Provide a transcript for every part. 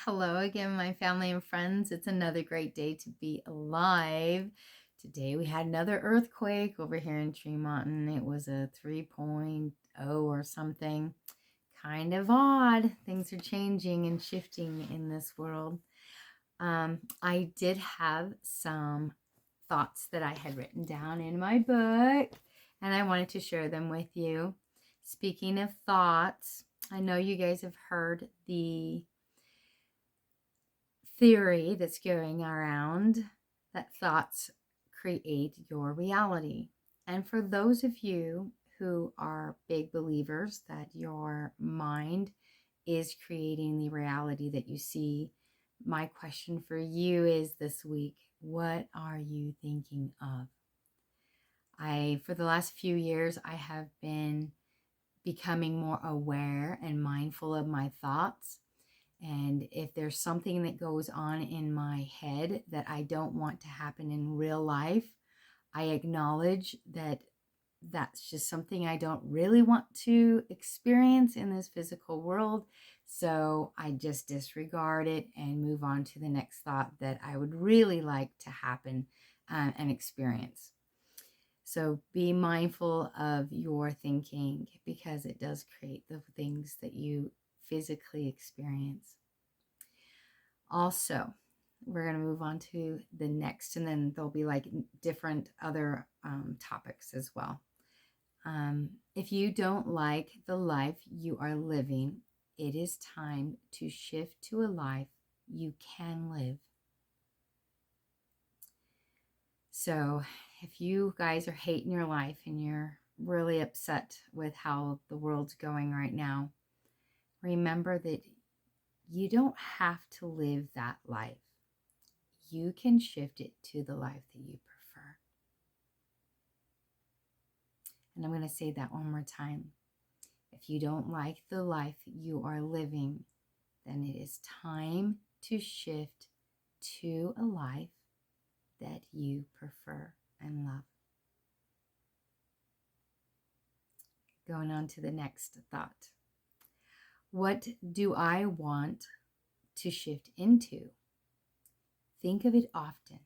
Hello again, my family and friends. It's another great day to be alive. Today we had another earthquake over here in Tremont, and it was a 3.0 or something. Kind of odd. Things are changing and shifting in this world. I did have some thoughts that I had written down in my book, and I wanted to share them with you. Speaking of thoughts, I know you guys have heard the theory that's going around that thoughts create your reality. And for those of you who are big believers that your mind is creating the reality that you see, my question for you is this week, what are you thinking of? For the last few years, I have been becoming more aware and mindful of my thoughts. And if there's something that goes on in my head that I don't want to happen in real life, I acknowledge that that's just something I don't really want to experience in this physical world. So I just disregard it and move on to the next thought that I would really like to happen and experience. So be mindful of your thinking because it does create the things that you physically experience. Also, we're going to move on to the next, and then there'll be like different other topics as well. If you don't like the life you are living, it is time to shift to a life you can live. So if you guys are hating your life and you're really upset with how the world's going right now, remember that you don't have to live that life. You can shift it to the life that you prefer. And I'm going to say that one more time. If you don't like the life you are living, then it is time to shift to a life that you prefer and love. Going on to the next thought. What do I want to shift into? Think of it often.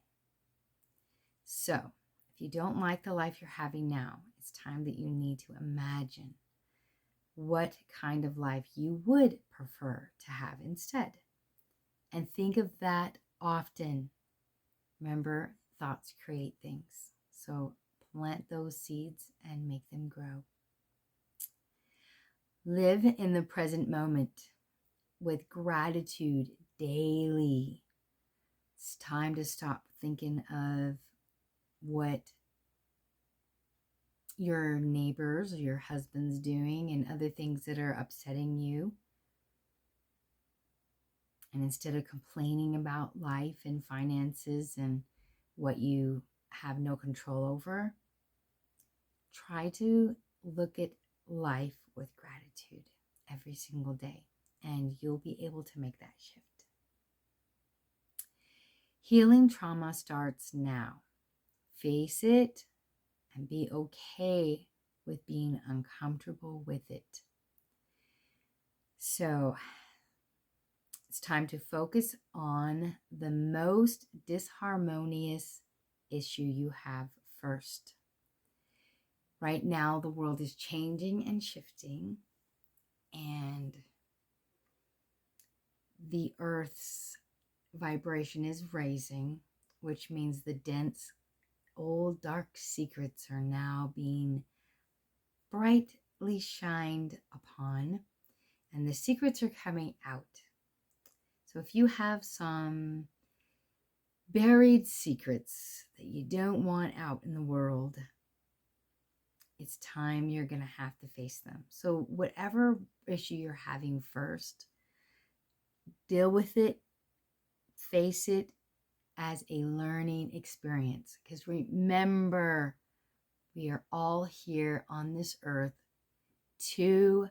So, if you don't like the life you're having now, it's time that you need to imagine what kind of life you would prefer to have instead. And think of that often. Remember, thoughts create things. So plant those seeds and make them grow. Live in the present moment with gratitude daily. It's time to stop thinking of what your neighbors or your husband's doing and other things that are upsetting you. And instead of complaining about life and finances and what you have no control over, try to look at life with gratitude every single day, and you'll be able to make that shift. Healing trauma starts now. Face it and be okay with being uncomfortable with it. So it's time to focus on the most disharmonious issue you have first. Right now, the world is changing and shifting, and the Earth's vibration is raising, which means the dense, old, dark secrets are now being brightly shined upon, and the secrets are coming out. So if you have some buried secrets that you don't want out in the world, it's time you're going to have to face them. So whatever issue you're having first, deal with it, face it as a learning experience. Because remember, we are all here on this earth to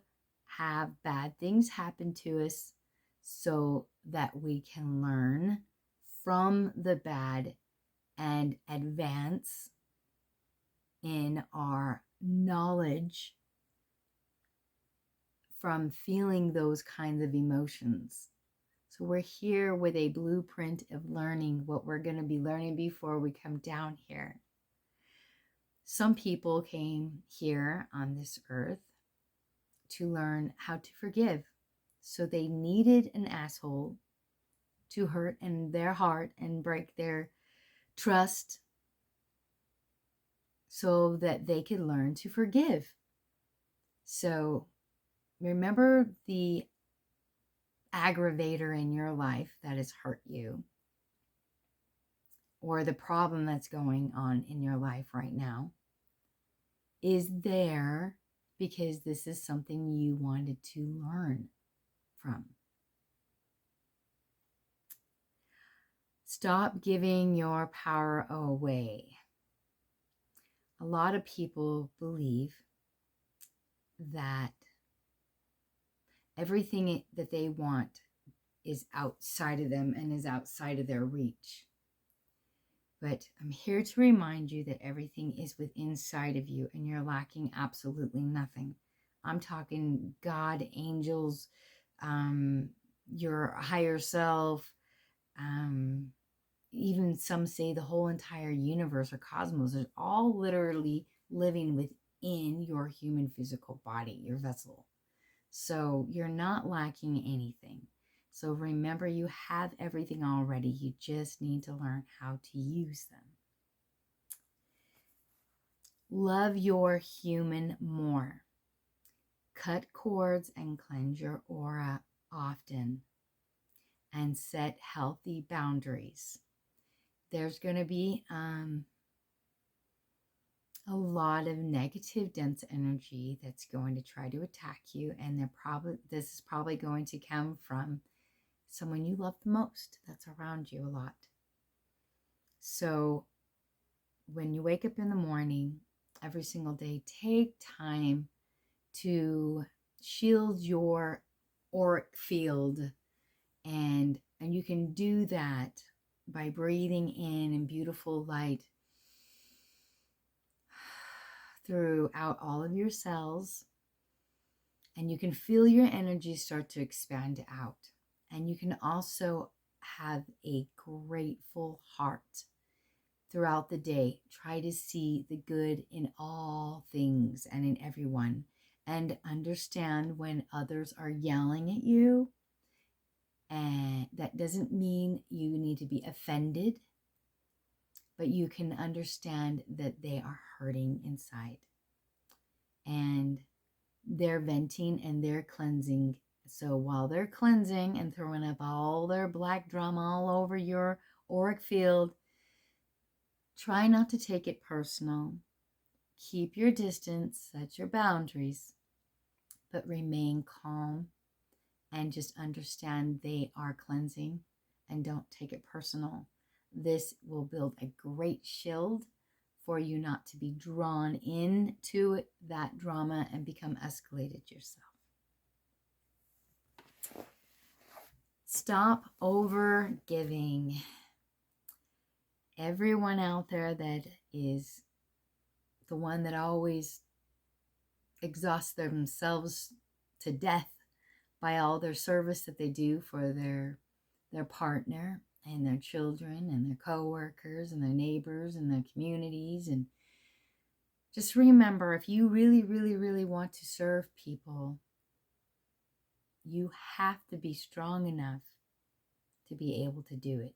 have bad things happen to us so that we can learn from the bad and advance in our knowledge from feeling those kinds of emotions. So we're here with a blueprint of learning what we're going to be learning before we come down here. Some people came here on this earth to learn how to forgive. So they needed an asshole to hurt in their heart and break their trust so that they could learn to forgive. So remember the aggravator in your life that has hurt you, or the problem that's going on in your life right now is there because this is something you wanted to learn from. Stop giving your power away. A lot of people believe that everything that they want is outside of them and is outside of their reach. But I'm here to remind you that everything is within inside of you and you're lacking absolutely nothing. I'm talking God, angels, your higher self, even some say the whole entire universe or cosmos is all literally living within your human physical body, your vessel. So you're not lacking anything. So remember, you have everything already. You just need to learn how to use them. Love your human more. Cut cords and cleanse your aura often. And set healthy boundaries. There's going to be a lot of negative, dense energy that's going to try to attack you. And this is probably going to come from someone you love the most that's around you a lot. So when you wake up in the morning, every single day, take time to shield your auric field. And you can do that by breathing in beautiful light throughout all of your cells. And you can feel your energy start to expand out. And you can also have a grateful heart throughout the day. Try to see the good in all things and in everyone. And understand when others are yelling at you. And that doesn't mean you need to be offended. But you can understand that they are hurting inside. And they're venting and they're cleansing. So while they're cleansing and throwing up all their black drama all over your auric field, try not to take it personal. Keep your distance, set your boundaries, but remain calm and just understand they are cleansing and don't take it personal. This will build a great shield for you not to be drawn into that drama and become escalated yourself. Stop over giving. Everyone out there that is the one that always exhausts themselves to death by all their service that they do for their partner and their children and their co-workers and their neighbors and their communities. And just remember, if you really, really, really want to serve people, you have to be strong enough to be able to do it.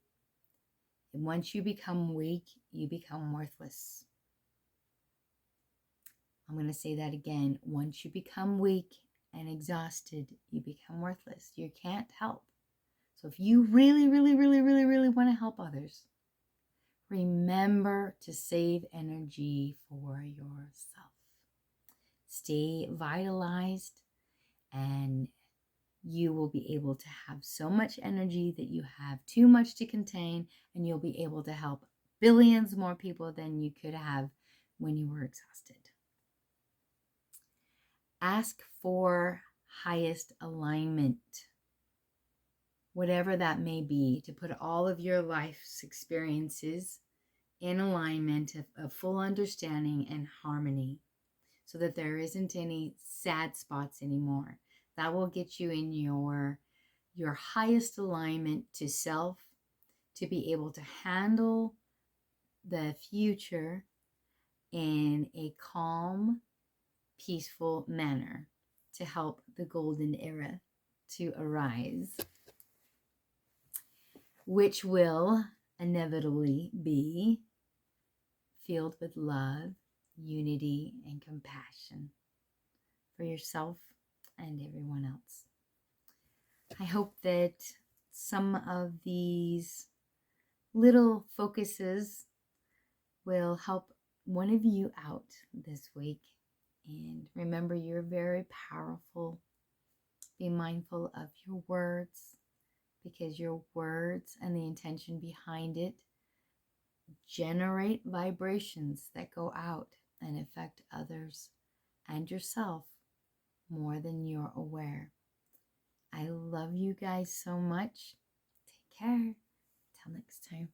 And once you become weak, you become worthless. I'm going to say that again. Once you become weak and exhausted, you become worthless. You can't help. So if you really, really, really, really, really want to help others, remember to save energy for yourself. Stay vitalized, and you will be able to have so much energy that you have too much to contain, and you'll be able to help billions more people than you could have when you were exhausted. Ask for highest alignment, whatever that may be, to put all of your life's experiences in alignment of full understanding and harmony, so that there isn't any sad spots anymore. That will get you in your your highest alignment to self, to be able to handle the future in a calm, peaceful manner, to help the golden era to arise, which will inevitably be filled with love, unity, and compassion for yourself and everyone else. I hope that some of these little focuses will help one of you out this week. And remember, you're very powerful. Be mindful of your words, because your words and the intention behind it generate vibrations that go out and affect others and yourself more than you're aware. I love you guys so much. Take care. Till next time.